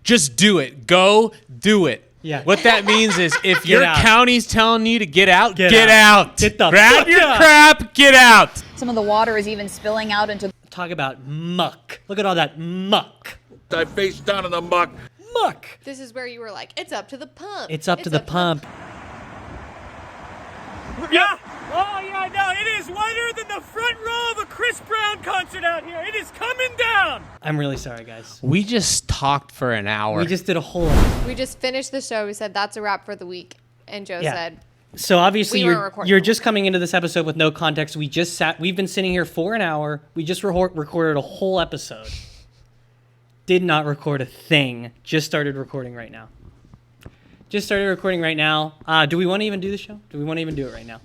just do it. Go do it. Yeah. What that means is if your county's telling you to get out, get out. Grab your crap, get out. Some of the water is even spilling out into... Talk about muck. Look at all that muck. I face down in the muck. Muck. This is where you were like, it's up to the pump. It's up to the pump. Yeah. Oh, yeah, no, it is wetter than the front row of a Chris Brown concert out here. It is coming down. I'm really sorry, guys. We just talked for an hour. We just did a whole... We just finished the show. We said, that's a wrap for the week. And Joe said... So obviously you're just coming into this episode with no context. We've been sitting here for an hour. We just recorded a whole episode. Did not record a thing. Just started recording right now. Do we want to even do the show? Do we want to even do it right now?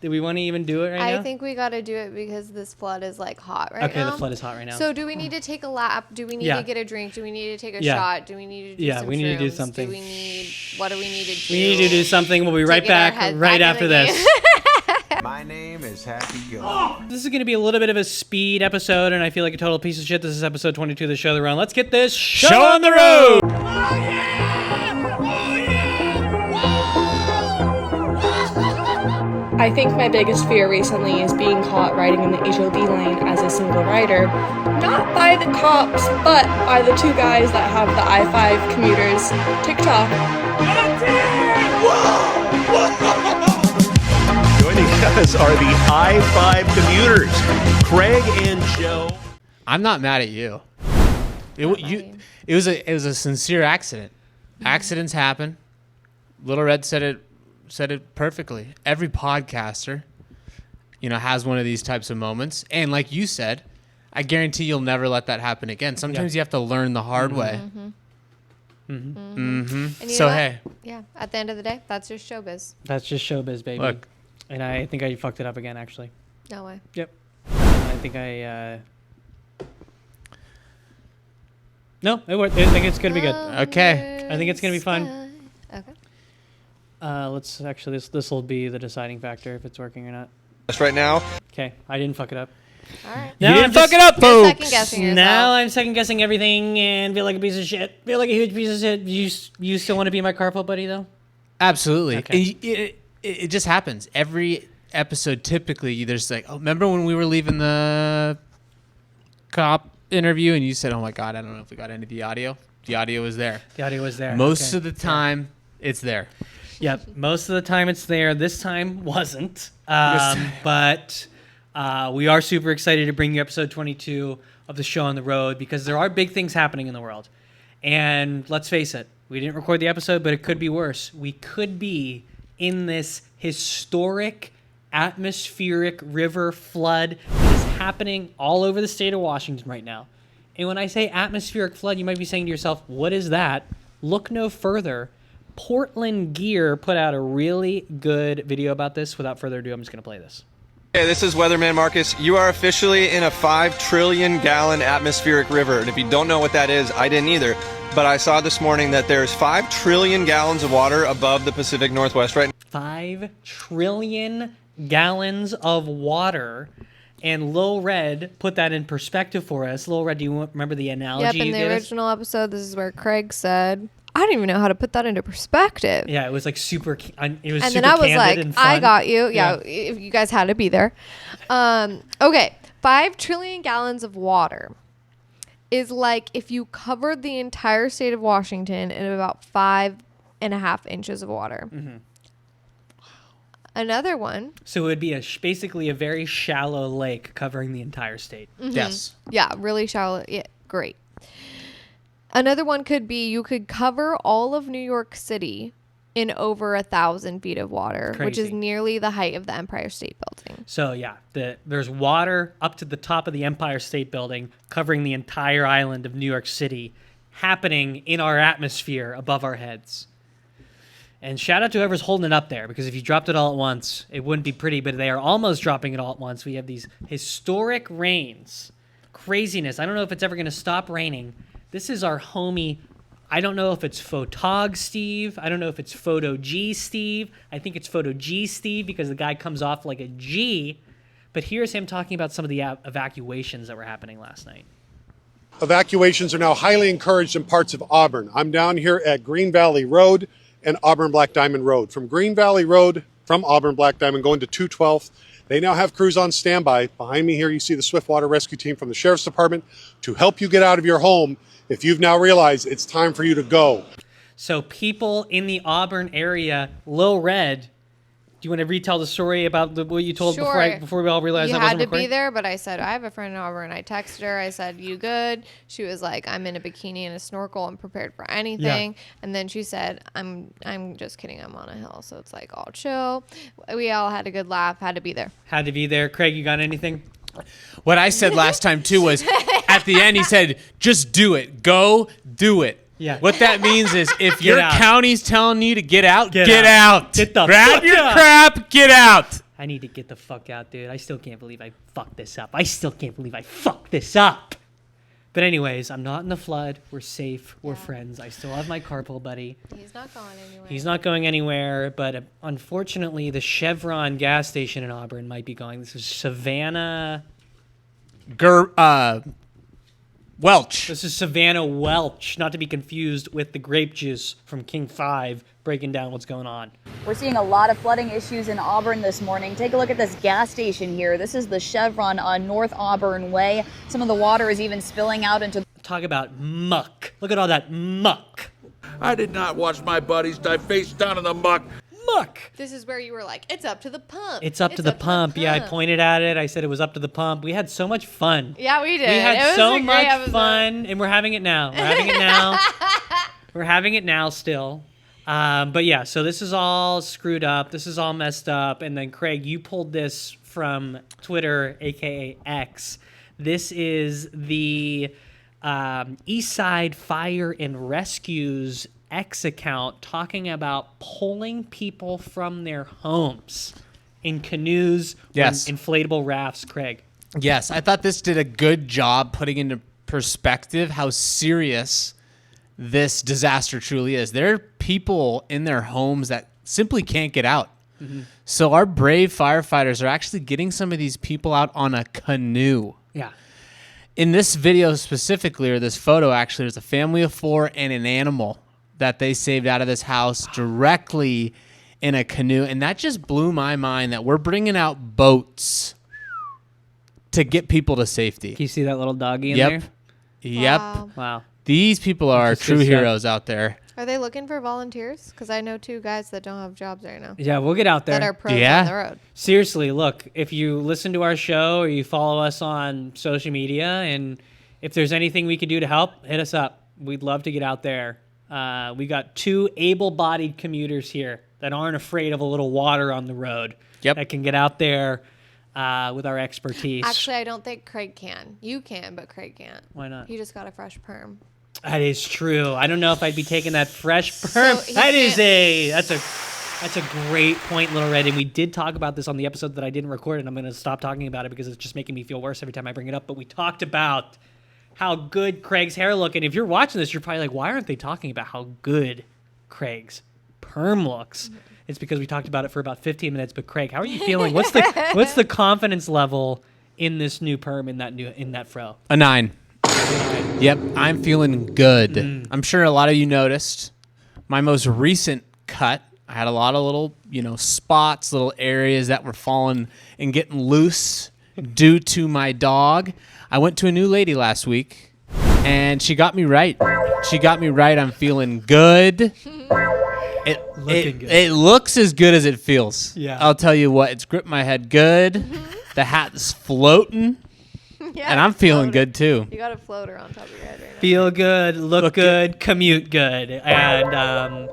I think we got to do it because this flood is like hot right now. Okay, the flood is hot right now. So do we need to take a lap? Do we need to get a drink? Do we need to take a shot? Do we need to do some we need to do shrooms? something. What do we need to do? We need to do something. We'll be right back after this. My name is Happy Go. This is going to be a little bit of a speed episode, and I feel like a total piece of shit. This is episode 22 of the show the run. Let's get this show on the road. I think my biggest fear recently is being caught riding in the HOV lane as a single rider. Not by the cops, but by the two guys that have the I-5 commuters TikTok. Joining us are the I-5 commuters, Craig and Joe. I'm not mad at you. It was a sincere accident. Accidents happen. Little Red said it perfectly. Every podcaster, has one of these types of moments. And like you said, I guarantee you'll never let that happen again. Sometimes you have to learn the hard way. So, hey. Yeah, at the end of the day, that's just showbiz. That's just showbiz, baby. Look. And I think I fucked it up again, actually. No way. Yep. I think No, it worked. I think it's going to be good. Okay. I think it's going to be fun. Okay. Let's actually, this will be the deciding factor if it's working or not. Just right now. Okay, I didn't fuck it up. All right. You didn't fuck it up, folks. Second-guessing yourself. Now I'm second-guessing everything and feel like a piece of shit. Feel like a huge piece of shit. You still want to be my carpool buddy, though? Absolutely. Okay. It just happens. Every episode, typically, there's like, remember when we were leaving the cop interview and you said, oh my God, I don't know if we got any of the audio. The audio was there. The audio was there. Most of the time, it's there. Yep, most of the time it's there. This time wasn't. But we are super excited to bring you episode 22 of the show on the road because there are big things happening in the world. And let's face it, we didn't record the episode, but it could be worse. We could be in this historic atmospheric river flood that is happening all over the state of Washington right now. And when I say atmospheric flood, you might be saying to yourself, what is that? Look no further. Portland Gear put out a really good video about this. Without further ado, I'm just going to play this. Hey, this is Weatherman Marcus. You are officially in a 5 trillion gallon atmospheric river. And if you don't know what that is, I didn't either. But I saw this morning that there's 5 trillion gallons of water above the Pacific Northwest right now. 5 trillion gallons of water. And Lil Red put that in perspective for us. Lil Red, do you remember the analogy Yep, in the original episode, this is where Craig said, I don't even know how to put that into perspective. Yeah, it was like super. It was and super then I was candid like, and fun. I got you. Yeah, if you guys had to be there. Okay, 5 trillion gallons of water is like if you covered the entire state of Washington in about 5.5 inches of water. Mm-hmm. Another one. So it would be basically a very shallow lake covering the entire state. Mm-hmm. Yes. Yeah, really shallow. Yeah, great. Another one could be you could cover all of New York City in over 1,000 feet of water, which is nearly the height of the Empire State Building. So yeah, there's water up to the top of the Empire State Building, covering the entire island of New York City, happening in our atmosphere above our heads. And shout out to whoever's holding it up there, because if you dropped it all at once, it wouldn't be pretty, but they are almost dropping it all at once. We have these historic rains. Craziness. I don't know if it's ever going to stop raining. This is our homie. I don't know if it's Photog Steve. I don't know if it's Photo G Steve. I think it's Photo G Steve because the guy comes off like a G. But here's him talking about some of the evacuations that were happening last night. Evacuations are now highly encouraged in parts of Auburn. I'm down here at Green Valley Road and Auburn Black Diamond Road. From Green Valley Road, from Auburn Black Diamond going to 212th, they now have crews on standby. Behind me here you see the Swiftwater Rescue Team from the Sheriff's Department to help you get out of your home if you've now realized it's time for you to go. So people in the Auburn area, Low Red, do you want to retell the story about what you told before we all realized you I wasn't had to recording? be there, but I said, I have a friend in Auburn. I texted her. I said, you good? She was like, I'm in a bikini and a snorkel. I'm prepared for anything. Yeah. And then she said, I'm just kidding. I'm on a hill. So it's like all chill. We all had a good laugh. Had to be there. Had to be there. Craig, you got anything? What I said last time, too, was at the end, he said, just do it. Go do it. Yeah. What that means is if your county's telling you to get out, get out. Get the Grab fuck your out. crap, get out. I need to get the fuck out, dude. I still can't believe I fucked this up. But anyways, I'm not in the flood. We're safe. We're friends. I still have my carpool buddy. He's not going anywhere. He's not going anywhere, but unfortunately, the Chevron gas station in Auburn might be going. This is Savannah... Welch. This is Savannah Welch, not to be confused with the grape juice from King 5, breaking down what's going on. We're seeing a lot of flooding issues in Auburn this morning. Take a look at this gas station here. This is the Chevron on North Auburn Way. Some of the water is even spilling out into... Talk about muck. Look at all that muck. I did not watch my buddies die face down in the muck. Muck. This is where you were like, it's up to the pump. It's up to the pump. Yeah, I pointed at it. I said it was up to the pump. We had so much fun. Yeah, we did. We had so much episode. fun, and we're having it now. We're having it now still. But yeah, so this is all screwed up. This is all messed up. And then, Craig, you pulled this from Twitter, a.k.a. X. This is the Eastside Fire and Rescue's X account talking about pulling people from their homes in canoes or inflatable rafts, Craig. Yes, I thought this did a good job putting into perspective how serious this disaster truly is. There are people in their homes that simply can't get out. Mm-hmm. So our brave firefighters are actually getting some of these people out on a canoe. Yeah. In this video specifically, or this photo actually, there's a family of 4 and an animal that they saved out of this house directly in a canoe. And that just blew my mind that we're bringing out boats to get people to safety. Can you see that little doggy in there? Yep. Wow. These people are true heroes out there. Are they looking for volunteers? Because I know 2 guys that don't have jobs right now. Yeah, we'll get out there. That are pros on the road. Seriously, look, if you listen to our show or you follow us on social media, and if there's anything we could do to help, hit us up. We'd love to get out there. We got 2 able-bodied commuters here that aren't afraid of a little water on the road. Yep. That can get out there with our expertise. Actually, I don't think Craig can. You can, but Craig can't. Why not? He just got a fresh perm. That is true. I don't know if I'd be taking that fresh perm. That's a great point, Little Red. And we did talk about this on the episode that I didn't record, and I'm going to stop talking about it because it's just making me feel worse every time I bring it up. But we talked about how good Craig's hair looked. And if you're watching this, you're probably like, why aren't they talking about how good Craig's perm looks? It's because we talked about it for about 15 minutes. But Craig, how are you feeling? What's the confidence level in this new perm, in that fro? A 9. Yep, I'm feeling good. I'm sure a lot of you noticed my most recent cut. I had a lot of little, spots, little areas that were falling and getting loose due to my dog. I went to a new lady last week, and she got me right. I'm feeling good. It looks as good as it feels. Yeah. I'll tell you what, it's gripped my head good. The hat's floating. Yeah, and I'm feeling good too. You got a floater on top of your head right now. Feel good, look good, commute good. And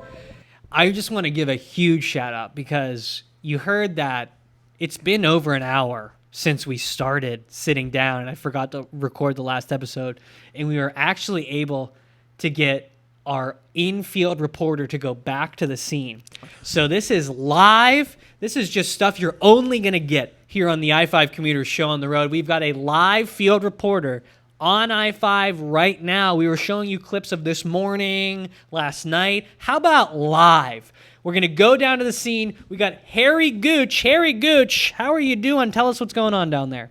I just want to give a huge shout out because you heard that it's been over an hour since we started sitting down, and I forgot to record the last episode, and we were actually able to get our in-field reporter to go back to the scene. So this is live. This is just stuff you're only going to get here on the I-5 Commuter Show on the road. We've got a live field reporter on I-5 right now. We were showing you clips of this morning, last night. How about live? We're going to go down to the scene. We got Harry Gooch. Harry Gooch, how are you doing? Tell us what's going on down there.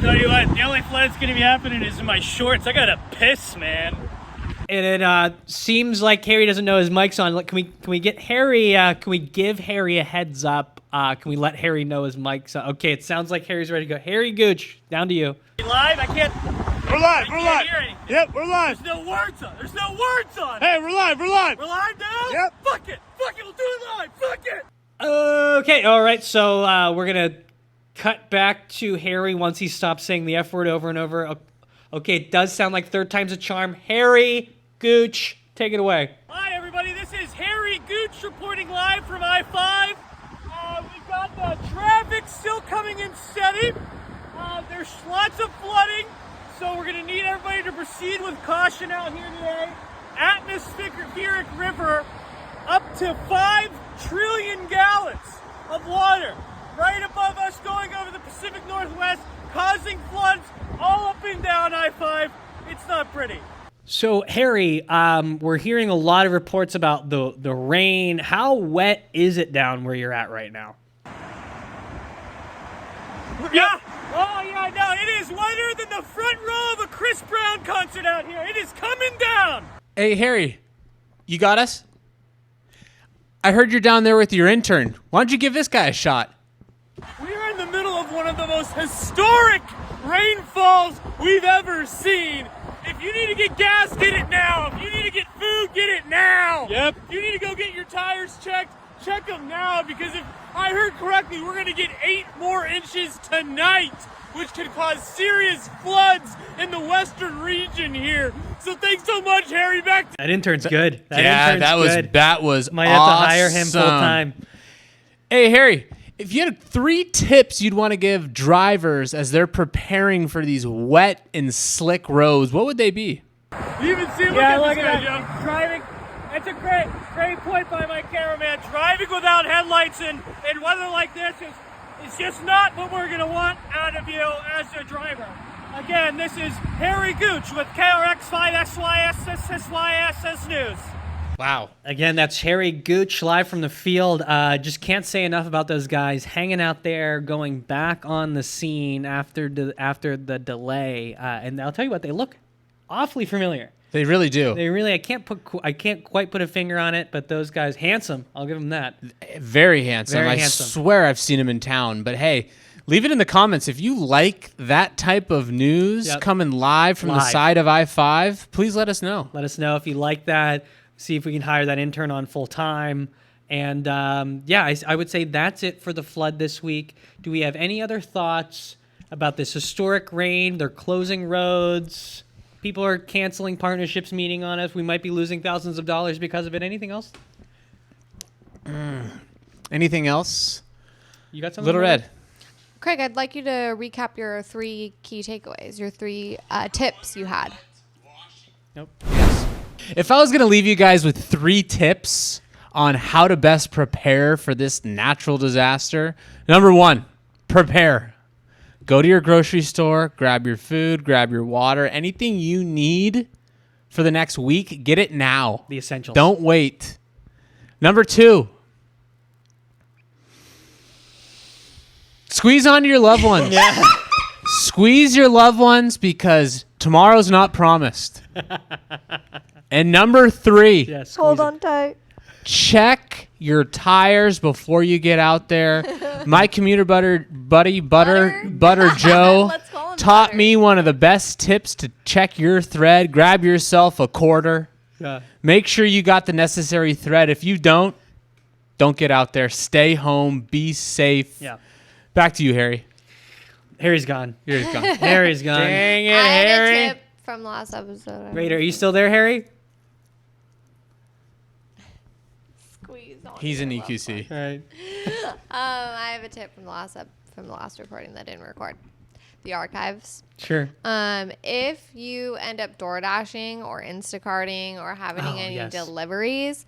Tell you what, the only flood that's gonna be happening is in my shorts. I gotta piss, man. And it seems like Harry doesn't know his mic's on. Can we get Harry? Can we give Harry a heads up? Can we let Harry know his mic's on? Okay, it sounds like Harry's ready to go. Harry Gooch, down to you. Live? I can't. We're live. I We're can't live. hear anything. Yep, we're live. There's no words on. There's no words on. Hey, we're live. We're live. We're live now. Yep. Fuck it. Fuck it. We'll do it live. Fuck it. Okay, all right. So we're gonna cut back to Harry once he stops saying the F word over and over. Okay, it does sound like third time's a charm. Harry Gooch, take it away. Hi, everybody. This is Harry Gooch reporting live from I-5. We've got the traffic still coming in steady. There's lots of flooding, so we're going to need everybody to proceed with caution out here today. Atmospheric river, up to 5 trillion gallons of water right above us going over the Pacific Northwest, causing floods all up and down I-5. It's not pretty. So Harry, we're hearing a lot of reports about the rain. How wet is it down where you're at right now? Yeah. Oh, yeah, no, it is wetter than the front row of a Chris Brown concert out here. It is coming down. Hey, Harry, you got us? I heard you're down there with your intern. Why don't you give this guy a shot? We are in the middle of one of the most historic rainfalls we've ever seen. If you need to get gas, get it now. If you need to get food, get it now. Yep. If you need to go get your tires checked, check them now, because if I heard correctly, we're going to get 8 more inches tonight, which could cause serious floods in the western region here. So thanks so much, Harry. Back to That intern's good. That was Might have to hire him full time. Hey, Harry, if you had 3 tips you'd want to give drivers as they're preparing for these wet and slick roads, what would they be? You even see, look at this guy, driving. That's a great point by my cameraman. Driving without headlights in weather like this is just not what we're going to want out of you as a driver. Again, this is Harry Gooch with KRX5 SYSS News. Wow. Again, that's Harry Gooch live from the field. Just can't say enough about those guys hanging out there, going back on the scene after the delay. And I'll tell you what, they look awfully familiar. They really do. They really. I can't quite put a finger on it, but those guys, handsome. I'll give them that. Very handsome. Very I handsome. swear I've seen him in town. But hey, leave it in the comments if you like that type of news coming live from the side of I-5. Please let us know. Let us know if you like that. See if we can hire that intern on full time. And I would say that's it for the flood this week. Do we have any other thoughts about this historic rain? They're closing roads. People are canceling partnerships meeting on us. We might be losing thousands of dollars because of it. Anything else? Anything else? You got something? Little Red. Craig, I'd like you to recap your 3 key takeaways, your 3 tips you had. Nope. Yes. If I was going to leave you guys with 3 tips on how to best prepare for this natural disaster, number 1, prepare. Go to your grocery store, grab your food, grab your water, anything you need for the next week, get it now. The essentials. Don't wait. Number 2, squeeze onto your loved ones. Yeah. Squeeze your loved ones because tomorrow's not promised. And number 3, Hold on tight. check your tires before you get out there. My commuter buddy Butter Joe Let's call him taught Butter. me one of the best tips to check your thread. Grab yourself a quarter. Yeah. Make sure you got the necessary thread. If you don't get out there. Stay home. Be safe. Yeah. Back to you, Harry. Harry's gone. Harry's gone. Harry's gone. Dang it, I had Harry. a tip from last episode. Great. Are you still there, Harry? Squeeze on He's in your loved EQC. All right. I have a tip from the last recording that didn't record. The archives. Sure. If you end up door dashing or Instacarting or having any yes. deliveries,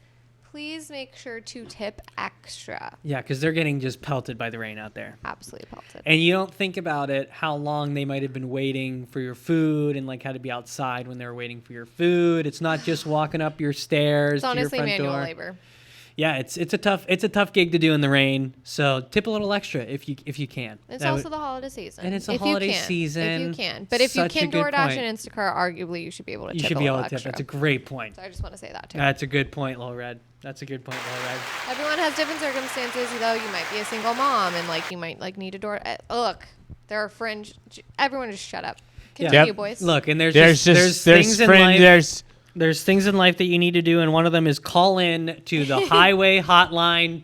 please make sure to tip extra. Yeah, because they're getting just pelted by the rain out there. Absolutely pelted. And you don't think about it, how long they might have been waiting for your food and like had to be outside when they were waiting for your food. It's not just walking up your stairs It's to your honestly front manual door. labor. yeah, it's a tough gig to do in the rain. So tip a little extra if you can. It's also the holiday season. And it's a if holiday you can, season. If you can. But if you Such a can good DoorDash point. and Instacart, arguably you should be able to You tip should a be able little to tip. extra. That's a great point. So I just want to say that too. That's a good point, Lil Red. That's a good point, Lil Red. Everyone has different circumstances, though. You might be a single mom and like you might like need a door. Look, there are fringe. Everyone just shut up. Continue, Yep. boys. Look, and there's there's things in life. There's things in life that you need to do, and one of them is call in to the highway hotline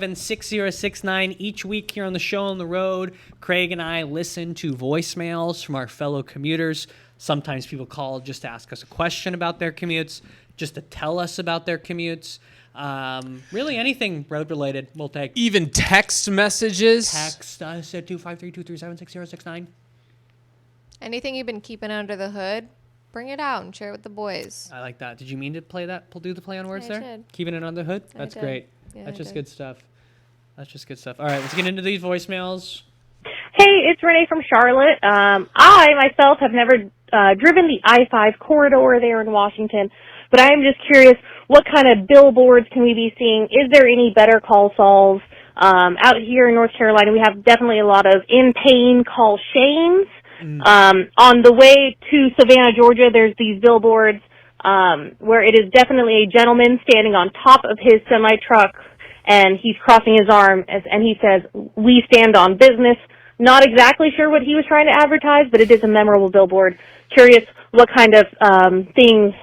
253-237-6069. Each week here on the show on the road, Craig and I listen to voicemails from our fellow commuters. Sometimes people call just to ask us a question about their commutes, just to tell us about their commutes. Really anything road related we'll take. Even text messages. Text us at 253-237-6069. Anything you've been keeping under the hood, bring it out and share it with the boys. I like that. Did you mean to play that? Do the play on words I there? did. Keeping it under the hood? I That's did. great. Yeah, That's I just did. good stuff. That's just good stuff. All right, let's get into these voicemails. Hey, it's Renee from Charlotte. I myself have never driven the I-5 corridor there in Washington, but I am just curious, what kind of billboards can we be seeing? Is there any better call solves? Out here in North Carolina, we have definitely a lot of in pain call Shanes. On the way to Savannah, Georgia, there's these billboards where it is definitely a gentleman standing on top of his semi-truck, and he's crossing his arm, and he says, "We stand on business." Not exactly sure what he was trying to advertise, but it is a memorable billboard. Curious what kind of things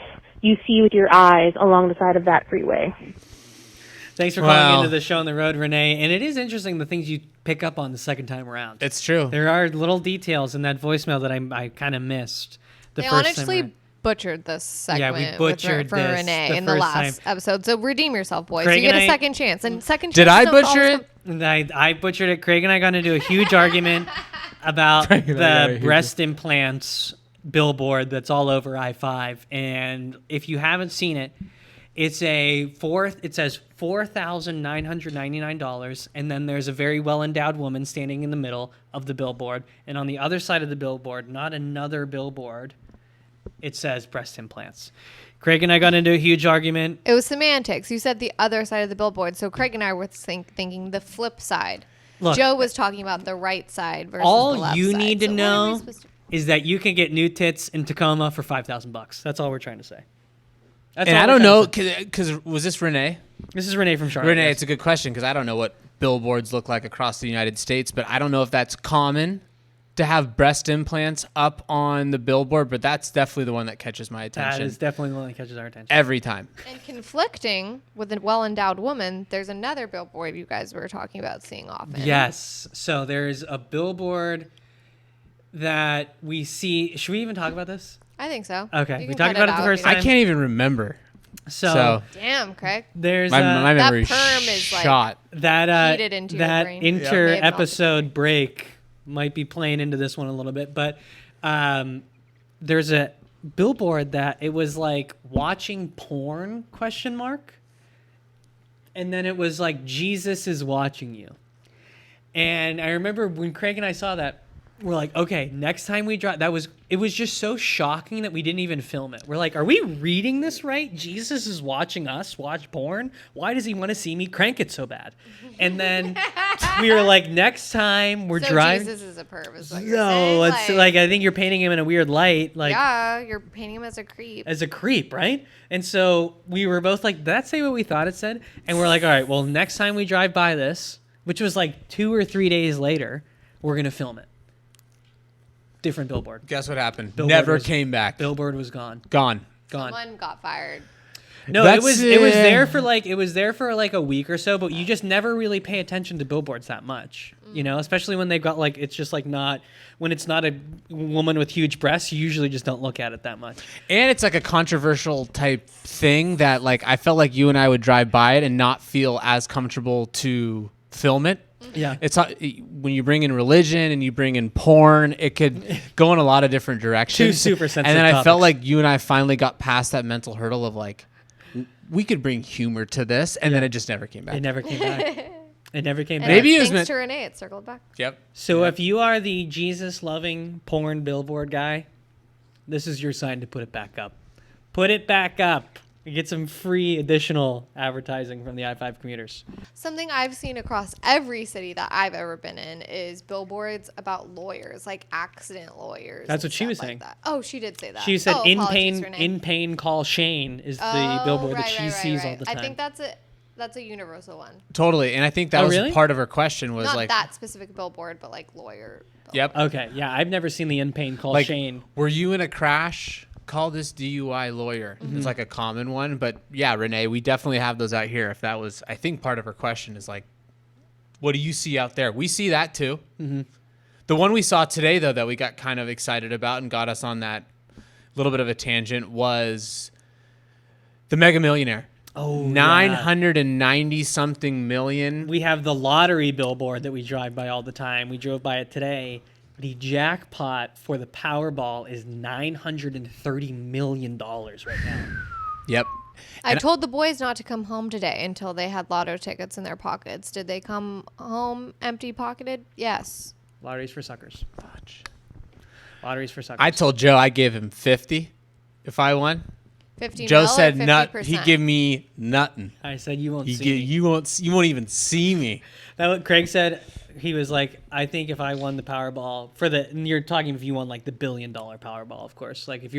you see with your eyes along the side of that freeway. Thanks for calling into the show on the road, Renee. And it is interesting the things you pick up on the second time around. It's true. There are little details in that voicemail that I kind of missed. They honestly butchered this segment we butchered for this Renee the in the first last time. episode. So redeem yourself, boys. Craig You get and a I- second chance. And second Did chance. I don't butcher always it? I butchered it. Craig and I got into a huge argument about Craig and I got a the huge- breast implants billboard that's all over I-5. And if you haven't seen it, it says $4,999, and then there's a very well-endowed woman standing in the middle of the billboard. And on the other side of the billboard, not another billboard, it says breast implants. Craig and I got into a huge argument. It was semantics. You said the other side of the billboard. So Craig and I were thinking the flip side. Look, Joe was talking about the right side versus the all left you side. need to So what are we know supposed to- is that you can get new tits in Tacoma for $5,000. That's all we're trying to say. That's And all I we're don't trying know, to say. because was this Renee? This is Renee from Charlotte. Renee, yes. it's a good question because I don't know what billboards look like across the United States, but I don't know if that's common to have breast implants up on the billboard, but that's definitely the one that catches my attention. That is definitely the one that catches our attention. Every time. And conflicting with a well-endowed woman, there's another billboard you guys were talking about seeing often. Yes. So there's a billboard that we see. Should we even talk about this? I think so. Okay, You we can talked cut about it the out first if you I time. can't even remember. So Damn, Craig. there's My memory perm is, like, shot. that heated into your that brain. inter May have melted. episode break might be playing into this one a little bit, but there's a billboard that it was like watching porn ? And then it was like Jesus is watching you. And I remember when Craig and I saw that, we're like, okay, next time we drive, it was just so shocking that we didn't even film it. We're like, are we reading this right? Jesus is watching us watch porn? Why does he want to see me crank it so bad? And then we were like, next time we're So driving. Jesus is a perv, is what you're No, saying? it's like I think you're painting him in a weird light. Like, yeah, you're painting him as a creep. as a creep, right? And so we were both like, did that say what we thought it said? And we're like, all right, well, next time we drive by this, which was like 2 or 3 days later, we're going to film it. Different billboard. Guess what happened? Billboard Never was- came back. Billboard was gone. Gone. Someone got fired. No, That's it was there for like a week or so, but you just never really pay attention to billboards that much. You know, especially when they've got like it's just like not when it's not a woman with huge breasts, you usually just don't look at it that much. And it's like a controversial type thing that like I felt like you and I would drive by it and not feel as comfortable to film it. Yeah. It's when you bring in religion and you bring in porn, it could go in a lot of different directions. Two super sensitive And then I felt topics. like you and I finally got past that mental hurdle of like, we could bring humor to this, and then it just never came back. It never came back. It never came back. Maybe it was Thanks meant. to Renee, it circled back. Yep. So if you are the Jesus-loving porn billboard guy, this is your sign to put it back up. Put it back up. You get some free additional advertising from the I-5 commuters. Something I've seen across every city that I've ever been in is billboards about lawyers, like accident lawyers. That's and what she was stuff saying. Like that. Oh, she did say that. She said, apologies, Renee. in pain, call Shane is the billboard that she sees all the time. I think that's a universal one. Totally, and I think that was part of her question was not like that specific billboard, but like lawyer. Billboard. Yep. Okay. Yeah, I've never seen the in pain call like, Shane. Were you in a crash? Call this DUI lawyer. It's like a common one, but yeah, Renee, we definitely have those out here. If that was, I think part of her question is like, what do you see out there? We see that too. Mm-hmm. The one we saw today, though, that we got kind of excited about and got us on that little bit of a tangent was the Mega Millionaire. Oh, 990 something million. We have the lottery billboard that we drive by all the time. We drove by it today. The jackpot for the Powerball is $930 million right now. Yep. I told the boys not to come home today until they had lotto tickets in their pockets. Did they come home empty-pocketed? Yes. Lotteries for suckers. Lotteries for suckers. I told Joe I gave him 50 if I won. 50 Joe mil said or 50%? nut. He give me nothing. I said you won't see me. You won't even see me. That what Craig said. He was like, I think if I won the Powerball and you're talking if you won like the $1 billion Powerball, of course. Like if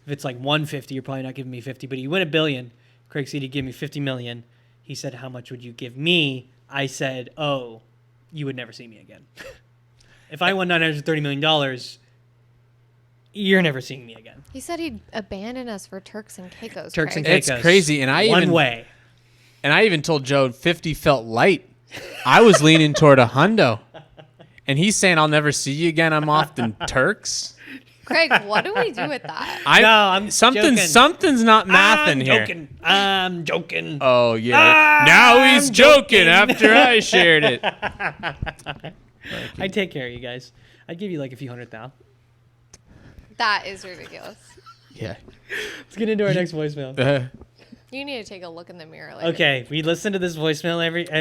it's like 150, you're probably not giving me 50. But you win $1 billion. Craig said he'd give me 50 million. He said, how much would you give me? I said, oh, you would never see me again. If I won $930 million, you're never seeing me again. He said he'd abandon us for Turks and Caicos. Turks and Caicos. It's crazy, and I even told Joe 50 felt light. I was leaning toward a hundo, and he's saying I'll never see you again. I'm off to Turks. Craig, what do we do with that? I'm joking. Something's not mathing here. I'm joking. Oh yeah. Now he's joking after I shared it. I'd take care of you guys. I'd give you like a few $100,000. That is ridiculous. Yeah. Let's get into our next voicemail. You need to take a look in the mirror later. Okay, we listened to this voicemail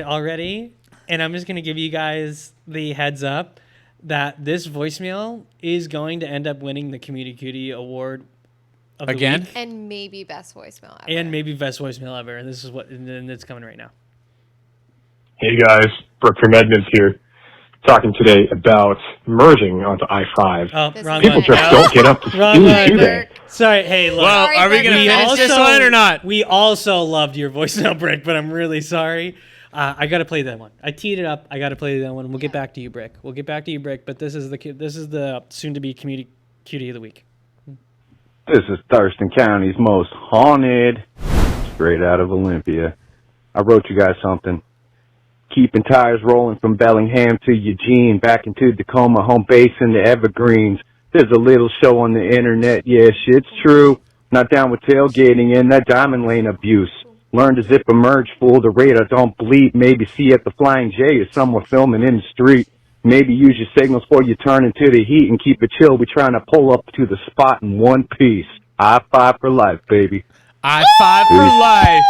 already, and I'm just going to give you guys the heads up that this voicemail is going to end up winning the Community Cutie Award of the week. And maybe best voicemail ever. And maybe best voicemail ever. And this is and it's coming right now. Hey guys, Brooke from Edmonds here. Talking today about merging onto I-5. Oh, wrong People one. just don't get up to speed, do they? Sorry, hey, look. Well, are we going to finish this one or not? We also loved your voicemail, Brick, but I'm really sorry. I got to play that one. I teed it up. I got to play that one. We'll get back to you, Brick. But this is the soon-to-be Community Cutie of the Week. This is Thurston County's most haunted, straight out of Olympia. I wrote you guys something. Keeping tires rolling from Bellingham to Eugene, back into Tacoma, home base in the Evergreens. There's a little show on the internet, yeah, shit's true. Not down with tailgating and that diamond lane abuse. Learn to zip a merge, fool, the radar don't bleed. Maybe see at the Flying J or somewhere filming in the street. Maybe use your signals before you turn into the heat and keep it chill. We're trying to pull up to the spot in one piece. I-5 for life, baby. I-5 for life.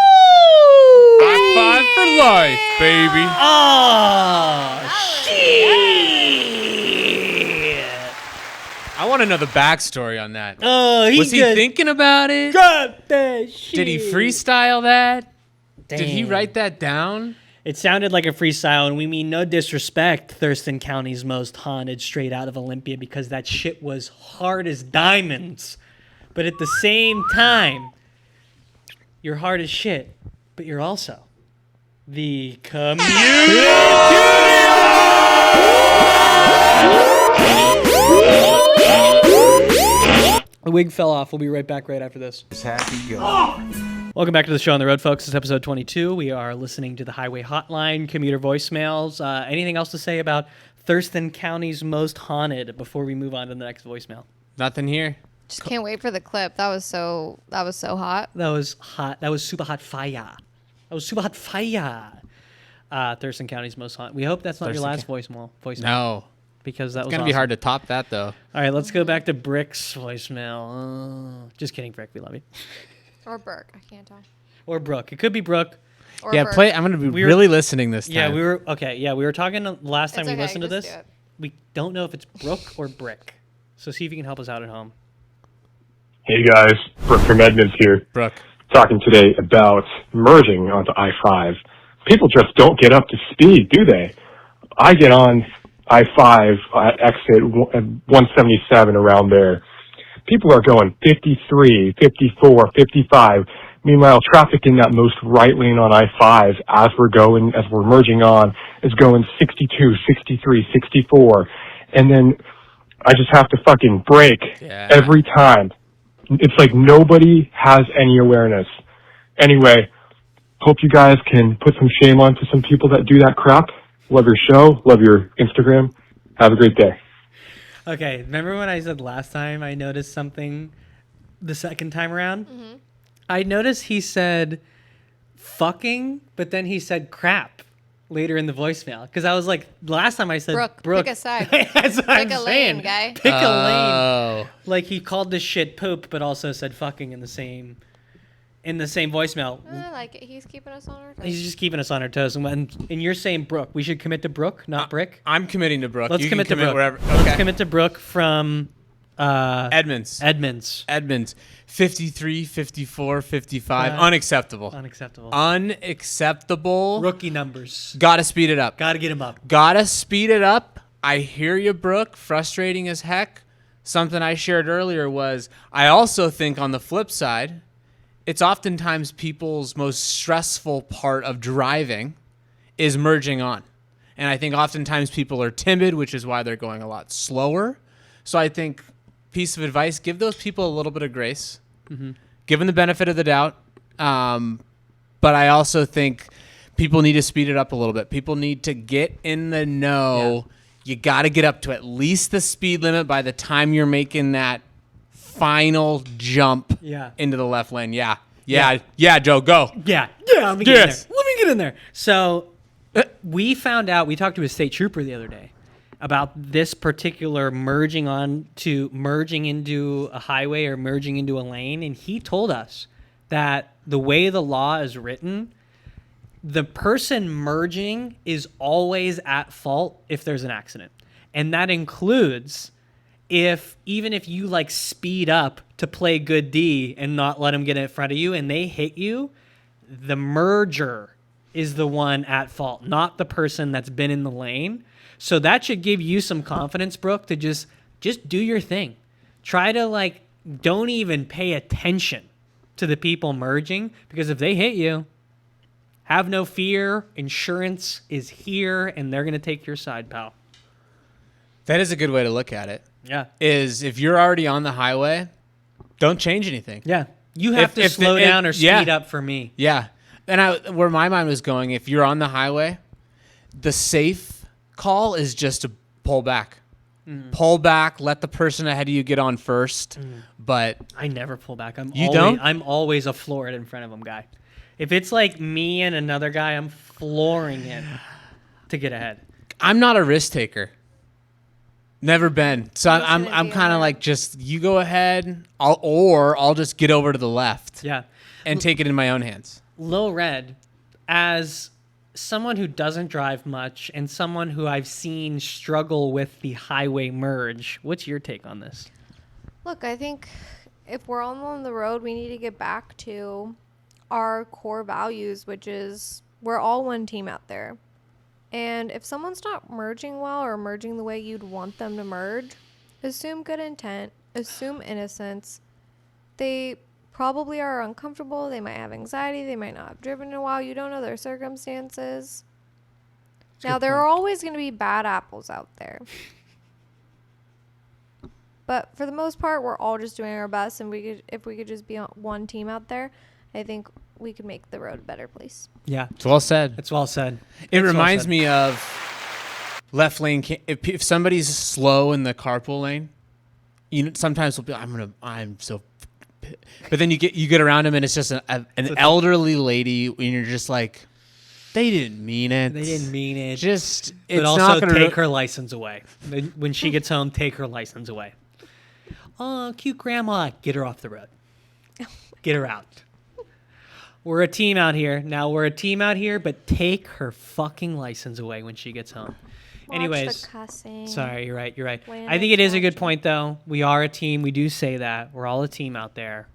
I-5 for life, baby. Oh, shit. I want to know the backstory on that. Oh, was he thinking about it? Got that shit. Did he freestyle that? Damn. Did he write that down? It sounded like a freestyle, and we mean no disrespect, Thurston County's most haunted, straight out of Olympia, because that shit was hard as diamonds. But at the same time, you're hard as shit, but you're also the Commuter. The wig fell off. We'll be right back right after this. Happy go. Welcome back to the show on the road, folks. It's episode 22. We are listening to the Highway Hotline, commuter voicemails. Anything else to say about Thurston County's most haunted before we move on to the next voicemail? Nothing here. Just can't wait for the clip. That was so hot. That was hot. That was super hot fire. Thurston County's most haunted. We hope that's not your last voicemail. No. Because that was going to be hard to top that, though. All right, let's go back to Brick's voicemail. Just kidding, Brick. We love you. Or Burke. I can't tell. Or Brooke. It could be Brooke. Or yeah, Burke. play. I'm going to be really listening this time. Yeah, we were okay. Yeah, we were talking last time It's we okay, listened to just this. do it. We don't know if it's Brooke or Brick. So see if you can help us out at home. Hey guys, Brooke from Edmonds here. Brooke. talking today about merging onto I-5. People just don't get up to speed, do they? I get on I-5 at exit 177 around there. People are going 53, 54, 55. Meanwhile, traffic in that most right lane on I-5 as we're merging on, is going 62, 63, 64. And then I just have to fucking brake every time. It's like nobody has any awareness. Anyway, hope you guys can put some shame on to some people that do that crap. Love your show. Love your Instagram. Have a great day. Okay, remember when I said last time I noticed something the second time around? Mm-hmm. I noticed he said fucking, but then he said crap later in the voicemail. Because I was like, last time I said Brooke. Brooke. Pick a side. That's what I'm Pick a saying. lane, guy. Pick a lane. Like he called this shit poop, but also said fucking in the same voicemail. I like it. He's keeping us on our toes. He's just keeping us on our toes. And you're saying Brooke. We should commit to Brooke, not Brick. I'm committing to Brooke. Let's You commit can to Brooke. wherever. Let's Okay. commit to Brooke from Edmonds. 53, 54, 55. Unacceptable. Unacceptable. Rookie numbers. Gotta speed it up. Gotta get him up. Gotta speed it up. I hear you, Brooke. Frustrating as heck. Something I shared earlier was I also think on the flip side, it's oftentimes people's most stressful part of driving is merging on. And I think oftentimes people are timid, which is why they're going a lot slower. So I think, piece of advice, give those people a little bit of grace. Mm-hmm. Give them the benefit of the doubt. But I also think people need to speed it up a little bit. People need to get in the know. You got to get up to at least the speed limit by the time you're making that final jump into the left lane. Yeah, Joe, go. Yeah, let me get in there. Let me get in there. So we found out, we talked to a state trooper the other day about this particular merging into a highway or merging into a lane, and he told us that the way the law is written, the person merging is always at fault if there's an accident. And that includes even if you like speed up to play good D and not let them get in front of you and they hit you, the merger is the one at fault, not the person that's been in the lane. So that should give you some confidence, Brooke, to just do your thing. Try to don't even pay attention to the people merging, because if they hit you, have no fear. Insurance is here and they're going to take your side, pal. That is a good way to look at it. Yeah. Is if you're already on the highway, don't change anything. Yeah. You have to slow down or speed up for me. Yeah. And where my mind was going, if you're on the highway, the safe call is just to pull back. Pull back, let the person ahead of you get on first. But I never pull back. don't? I'm always a floor it in front of them guy. If it's like me and another guy, I'm flooring it to get ahead. I'm not a risk taker. Never been. So I'm kind of like, just you go ahead, I'll just get over to the left. Yeah. And take it in my own hands. Lil Red, as someone who doesn't drive much and someone who I've seen struggle with the highway merge, what's your take on this? Look, I think if we're all on the road, we need to get back to our core values, which is we're all one team out there. And if someone's not merging well or merging the way you'd want them to merge, assume good intent, assume innocence. They probably are uncomfortable. They might have anxiety. They might not have driven in a while. You don't know their circumstances. Now, there are always going to be bad apples out there. But for the most part, we're all just doing our best. And if we could just be on one team out there, I think we could make the road a better place. Yeah. It's well said. It's well said. It reminds me of left lane. If somebody's slow in the carpool lane, sometimes we'll be, I'm so, but then you get around them and it's just an elderly lady and you're just like, they didn't mean it. They didn't mean it. Just, but it's also not going to take her license away. When she gets home, take her license away. Oh, cute grandma. Get her off the road. Get her out. We're a team out here. Now we're a team out here, but take her fucking license away when she gets home. Anyways, the cussing. Sorry, you're right. I think it is a good point, though. We are a team. We do say that. We're all a team out there.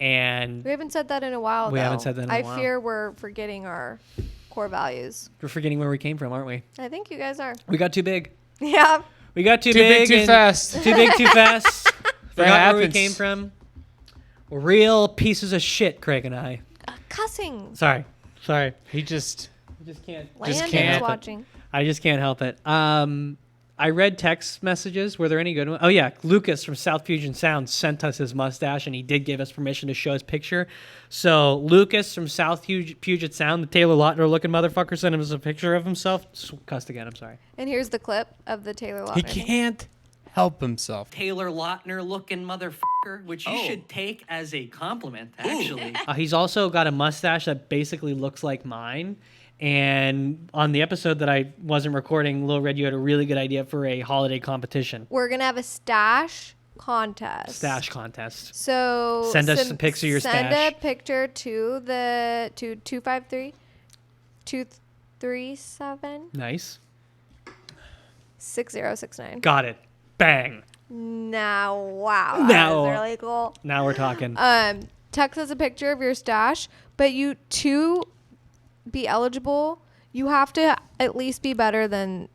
And We haven't said that in a while. We though. haven't said that in a I while. fear we're forgetting our core values. we're forgetting where we came from, aren't we? I think you guys are. We got too big. Yeah. We got too big, too and- fast. Too big, too fast. Forgot where we happens. came from. We're real pieces of shit, Craig and I. Cussing. Sorry. He just can't. Landon's watching. I just can't help it. I read text messages. Were there any good ones? Oh, yeah. Lucas from South Puget Sound sent us his mustache, and he did give us permission to show his picture. So Lucas from South Puget Sound, the Taylor Lautner-looking motherfucker, sent us a picture of himself. Cussed again. I'm sorry. And here's the clip of the Taylor Lautner. he thing. can't help himself. Taylor Lautner-looking motherfucker, which you should take as a compliment, actually. He's also got a mustache that basically looks like mine. And on the episode that I wasn't recording, Lil Red, you had a really good idea for a holiday competition. We're going to have a stash contest. Stash contest. So Send us a picture of your send stash. a picture to 253 237 Nice. 6069. Got it. Bang. Now, wow. Now- That is really cool. Now we're talking. Text us a picture of your stash, but to be eligible, you have to at least be better than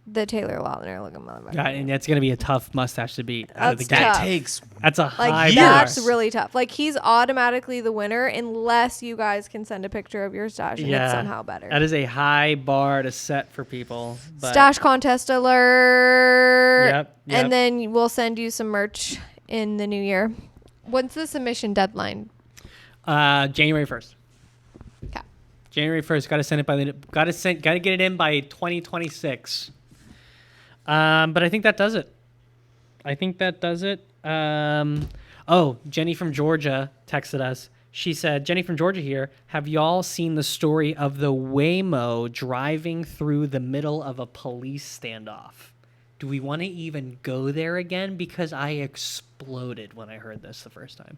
the Taylor Lautner looking motherfucker. Yeah, and that's going to be a tough mustache to beat out of the That's gate. tough. That's a Like high that's bar. really tough. Like he's automatically the winner unless you guys can send a picture of your stash and it's somehow better. That is a high bar to set for people. But Stash contest alert. Yep. And then we'll send you some merch in the new year. When's the submission deadline? January 1st. Okay. January 1st. Got to send it by the. Got to get it in by 2026. But I think that does it. Jenny from Georgia texted us. She said, Jenny from Georgia here, have y'all seen the story of the Waymo driving through the middle of a police standoff? Do we want to even go there again? Because I exploded when I heard this the first time.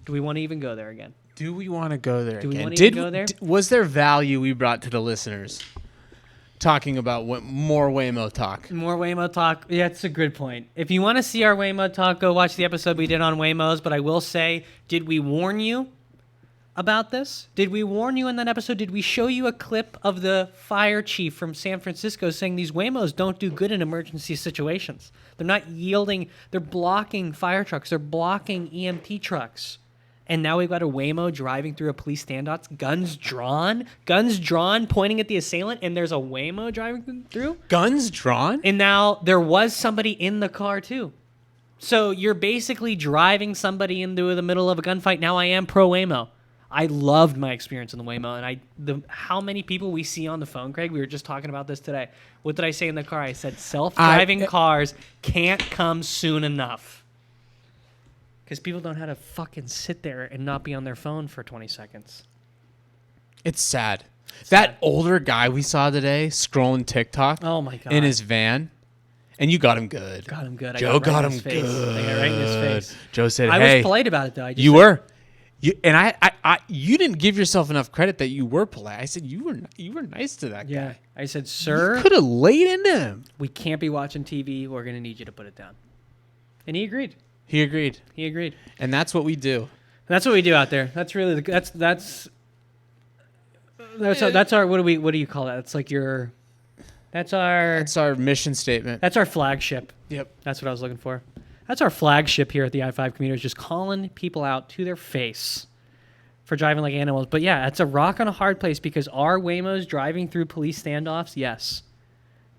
Do we want to even go there again? Do we want to go there Do we again? want to even go there? Was there value we brought to the listeners? Talking about more Waymo talk. More Waymo talk. Yeah, that's a good point. If you want to see our Waymo talk, go watch the episode we did on Waymos. But I will say, did we warn you about this? Did we warn you in that episode? Did we show you a clip of the fire chief from San Francisco saying these Waymos don't do good in emergency situations? They're not yielding. They're blocking fire trucks. They're blocking EMT trucks. And now we've got a Waymo driving through a police standoff, guns drawn, pointing at the assailant, and there's a Waymo driving through. Guns drawn? And now there was somebody in the car too. So you're basically driving somebody into the middle of a gunfight. Now I am pro Waymo. I loved my experience in the Waymo, and how many people we see on the phone, Craig? We were just talking about this today. What did I say in the car? I said self-driving cars can't come soon enough. Because people don't know how to fucking sit there and not be on their phone for 20 seconds. It's sad. That older guy we saw today scrolling TikTok Oh my God. in his van, and you got him good. Got him good. Joe got him I good. got right in his face. Joe said, I hey. was polite about it, though. I just You said- were. You didn't give yourself enough credit that you were polite. I said you were nice to that Yeah. guy. I said, sir. You could have laid into him. We can't be watching TV. We're going to need you to put it down. And he agreed. He agreed. And that's what we do. That's what we do out there. That's really that's our what do you call that? It's like that's our mission statement. That's our flagship. Yep. That's what I was looking for. That's our flagship here at the I-5 Commuters, just calling people out to their face for driving like animals. But yeah, it's a rock on a hard place because are Waymos driving through police standoffs? Yes.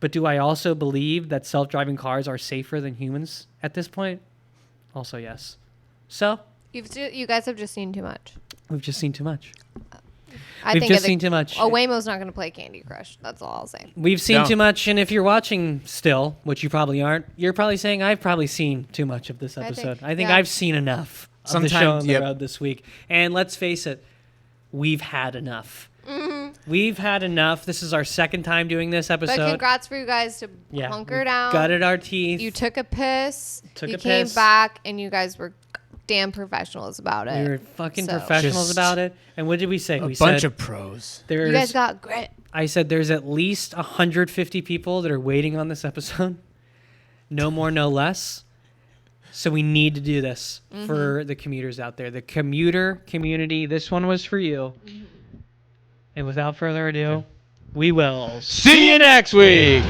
But do I also believe that self-driving cars are safer than humans at this point? Also, yes. So You guys have just seen too much. we've just seen too much. We've just seen too much. A Waymo's not going to play Candy Crush. That's all I'll say. We've seen No. too much, and if you're watching still, which you probably aren't, you're probably saying, I've probably seen too much of this episode. I think yeah. I've seen enough of the show on the road this week. And let's face it, we've had enough. We've had enough. This is our second time doing this episode. But congrats for you guys to hunker down. Gutted our teeth. You took a piss. Took you a came piss. back, and you guys were damn professionals about it. We were fucking So- professionals Just about it. And what did we say? A We bunch said of pros. there's, You guys got grit. I said there's at least 150 people that are waiting on this episode. No more, no less. So we need to do this for the commuters out there. The commuter community, this one was for you. And without further ado, we will See you next week.